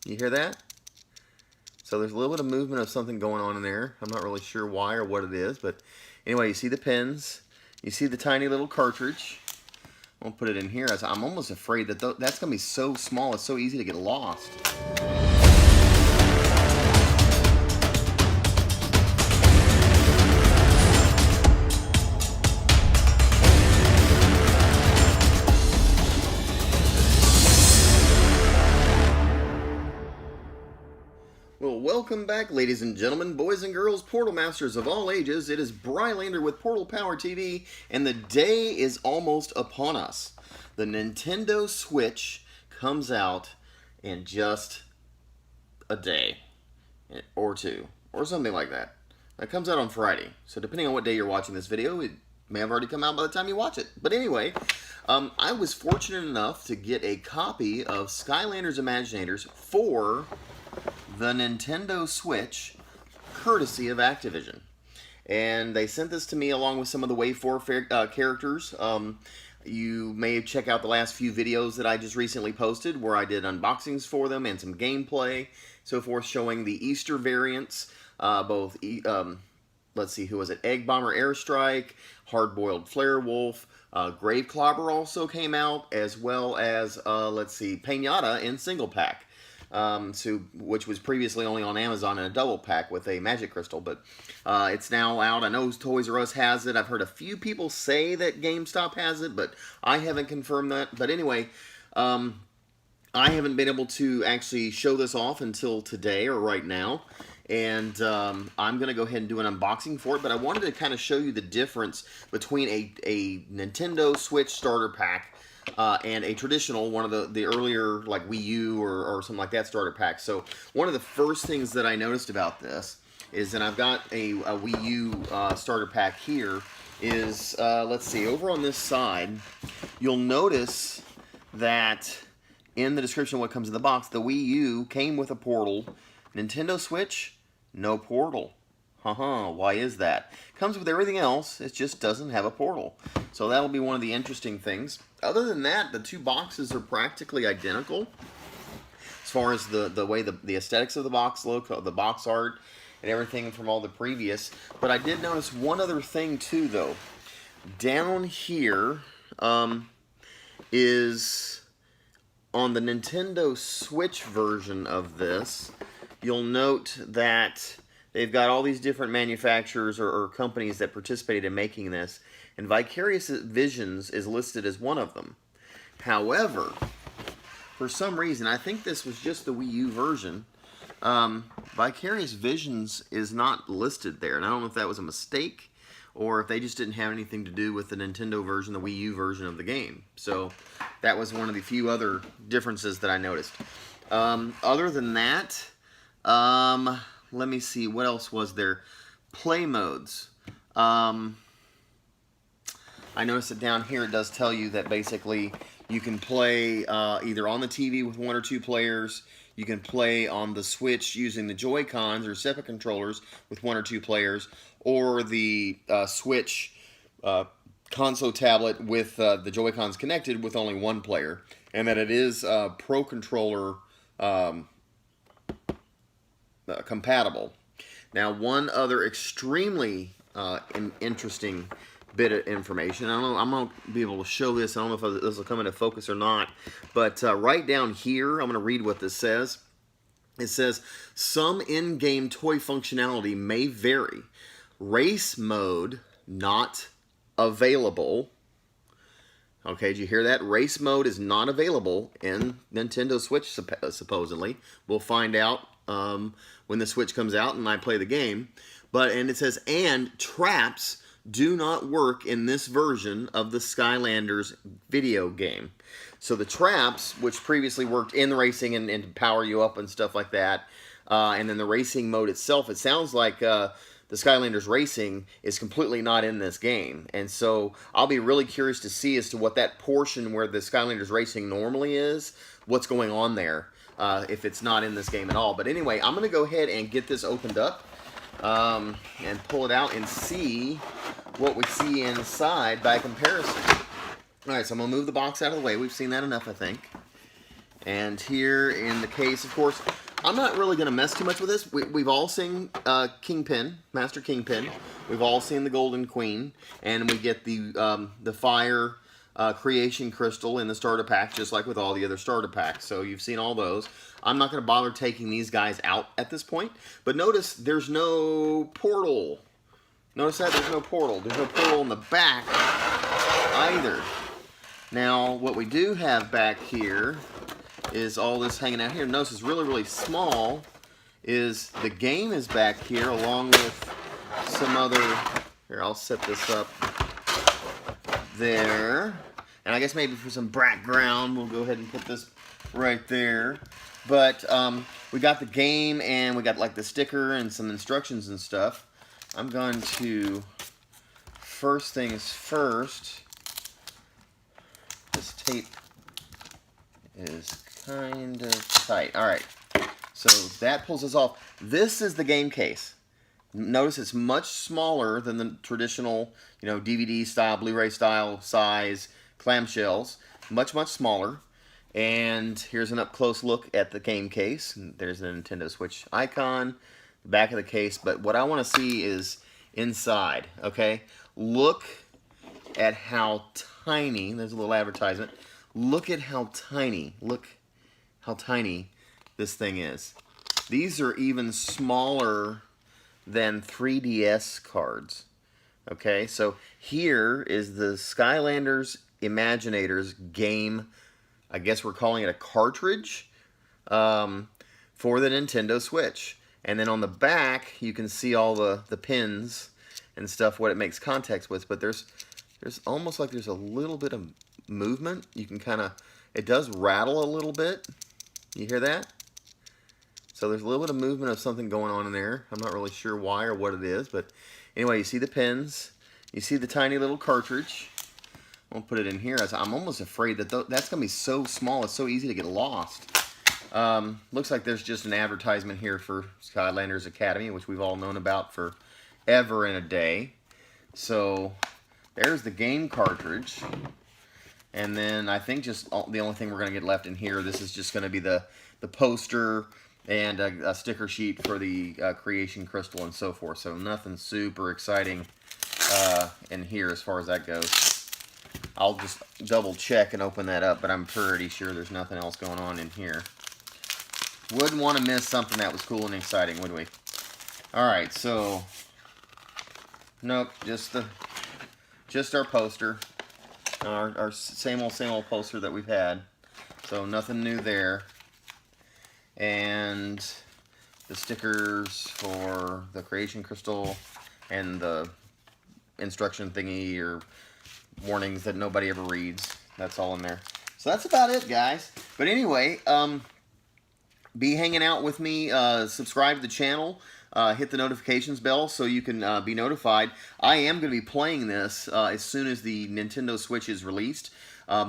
You hear that? So there's a little bit of movement of something going on in there. I'm not really sure why or what it is, but anyway, you see the pins. You see the tiny little cartridge. I'll put it in here. I'm almost afraid that that's going to be so small, it's so easy to get lost. Well, welcome back, ladies and gentlemen, boys and girls, Portal Masters of all ages. It is Brylander with PortalPowerTV, and the day is almost upon us. The Nintendo Switch comes out in just a day, or two, or something like that. It comes out on Friday, so depending on what day you're watching this video, it may have already come out by the time you watch it. But anyway, I was fortunate enough to get a copy of Skylanders Imaginators for the Nintendo Switch, courtesy of Activision. And they sent this to me along with some of the Wave 4 characters. You may check out the last few videos that I just recently posted where I did unboxings for them and some gameplay, so forth, showing the Easter variants, let's see, who was it? Egg Bomber Airstrike, Hard-Boiled Flare Wolf, Grave Clobber also came out, as well as, let's see, Pinata in single pack. Which was previously only on Amazon in a double pack with a magic crystal, but it's now out. I know Toys R Us has it. I've heard a few people say that GameStop has it, but I haven't confirmed that. But anyway, I haven't been able to actually show this off until today or right now, and I'm going to go ahead and do an unboxing for it, but I wanted to kind of show you the difference between a Nintendo Switch starter pack and a traditional, one of the earlier, like Wii U or something like that starter pack. So one of the first things that I noticed about this is, and I've got a Wii U starter pack here, is, let's see, over on this side, you'll notice that in the description of what comes in the box, the Wii U came with a portal. Nintendo Switch, no portal. Why is that? Comes with everything else, it just doesn't have a portal. So that'll be one of the interesting things. Other than that, the two boxes are practically identical as far as the way the aesthetics of the box look, the box art, and everything from all the previous. But I did notice one other thing too, though. Down here is on the Nintendo Switch version of this, you'll note that they've got all these different manufacturers or companies that participated in making this, and Vicarious Visions is listed as one of them. However, for some reason, I think this was just the Wii U version, Vicarious Visions is not listed there, and I don't know if that was a mistake or if they just didn't have anything to do with the Nintendo version, the Wii U version of the game. So that was one of the few other differences that I noticed. Other than that, let me see, what else was there? Play modes. I noticed that down here it does tell you that basically you can play either on the TV with one or two players, you can play on the Switch using the Joy-Cons or separate controllers with one or two players, or the Switch console tablet with the Joy-Cons connected with only one player, and that it is Pro Controller compatible. Now, one other extremely interesting bit of information. I don't know, I'm going to be able to show this. I don't know if this will come into focus or not, but right down here, I'm going to read what this says. It says, some in-game toy functionality may vary. Race mode not available. Okay, did you hear that? Race mode is not available in Nintendo Switch, supposedly. We'll find out when the Switch comes out and I play the game. And it says, and traps do not work in this version of the Skylanders video game. So the traps, which previously worked in racing and to power you up and stuff like that, and then the racing mode itself, it sounds like the Skylanders Racing is completely not in this game. And so I'll be really curious to see as to what that portion where the Skylanders Racing normally is, what's going on there, if it's not in this game at all. But anyway, I'm going to go ahead and get this opened up and pull it out and see what we see inside by comparison. Alright, so I'm going to move the box out of the way. We've seen that enough, I think. And here in the case, of course, I'm not really going to mess too much with this. We've all seen Kingpin, Master Kingpin. We've all seen the Golden Queen. And we get the Fire Creation Crystal in the starter pack, just like with all the other starter packs. So you've seen all those. I'm not going to bother taking these guys out at this point. But notice there's no portal. Notice that there's no portal. There's no portal in the back either. Now, what we do have back here is all this hanging out here. Notice it's really, really small. Is the game is back here along with some other... Here, I'll set this up there. And I guess maybe for some background, we'll go ahead and put this right there. But we got the game and we got like the sticker and some instructions and stuff. I'm going to, first things first, this tape is kind of tight. Alright, so that pulls us off. This is the game case. Notice it's much smaller than the traditional, DVD style, Blu-ray style size clamshells. Much, much smaller. And here's an up-close look at the game case. There's the Nintendo Switch icon, the back of the case. But what I want to see is inside, okay? Look at how tiny, there's a little advertisement. Look at how tiny, this thing is. These are even smaller than 3DS cards. Okay, so here is the Skylanders Imaginators game. I guess we're calling it a cartridge for the Nintendo Switch. And then on the back, you can see all the pins and stuff, what it makes contact with. But there's almost like there's a little bit of movement. You can kind of, it does rattle a little bit. You hear that? So there's a little bit of movement of something going on in there. I'm not really sure why or what it is, but anyway, you see the pins. You see the tiny little cartridge. I'll put it in here. I'm almost afraid that that's going to be so small, it's so easy to get lost. Looks like there's just an advertisement here for Skylanders Academy, which we've all known about for ever and a day. So there's the game cartridge. And then I think just the only thing we're going to get left in here, this is just going to be the poster and a sticker sheet for the creation crystal and so forth. So nothing super exciting in here as far as that goes. I'll just double check and open that up, but I'm pretty sure there's nothing else going on in here. Wouldn't want to miss something that was cool and exciting, would we? Alright, so nope, just our poster. Our same old poster that we've had. So nothing new there. And the stickers for the creation crystal and the instruction thingy or warnings that nobody ever reads. That's all in there. So that's about it, guys. But anyway, be hanging out with me. Subscribe to the channel. Hit the notifications bell so you can be notified. I am going to be playing this as soon as the Nintendo Switch is released.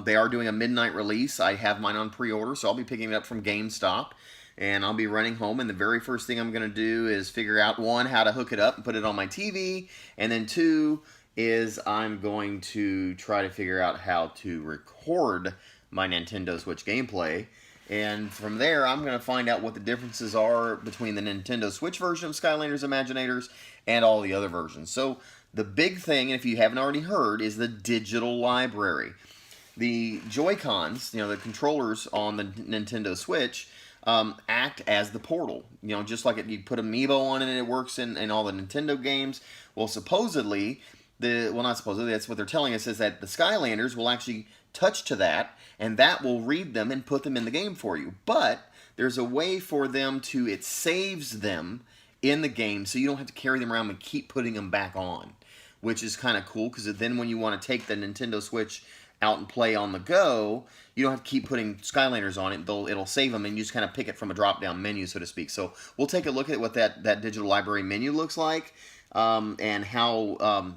They are doing a midnight release. I have mine on pre-order, so I'll be picking it up from GameStop. And I'll be running home, and the very first thing I'm going to do is figure out, one, how to hook it up and put it on my TV, and then two, is I'm going to try to figure out how to record my Nintendo Switch gameplay. And from there, I'm going to find out what the differences are between the Nintendo Switch version of Skylanders Imaginators and all the other versions. So the big thing, and if you haven't already heard, is the digital library. The Joy-Cons, the controllers on the Nintendo Switch, act as the portal. Just like you put Amiibo on it and it works in all the Nintendo games. Well, supposedly, not supposedly, that's what they're telling us, is that the Skylanders will actually touch to that, and that will read them and put them in the game for you. But there's a way for them to, it saves them in the game, so you don't have to carry them around and keep putting them back on, which is kind of cool, because then when you want to take the Nintendo Switch out and play on the go, you don't have to keep putting Skylanders on it. It'll save them, and you just kind of pick it from a drop-down menu, so to speak. So we'll take a look at what that digital library menu looks like, and how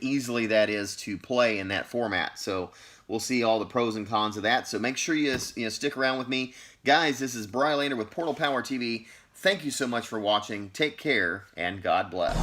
easily that is to play in that format. So we'll see all the pros and cons of that. So make sure you stick around with me. Guys, this is Brylander with PortalPowerTV. Thank you so much for watching. Take care, and God bless.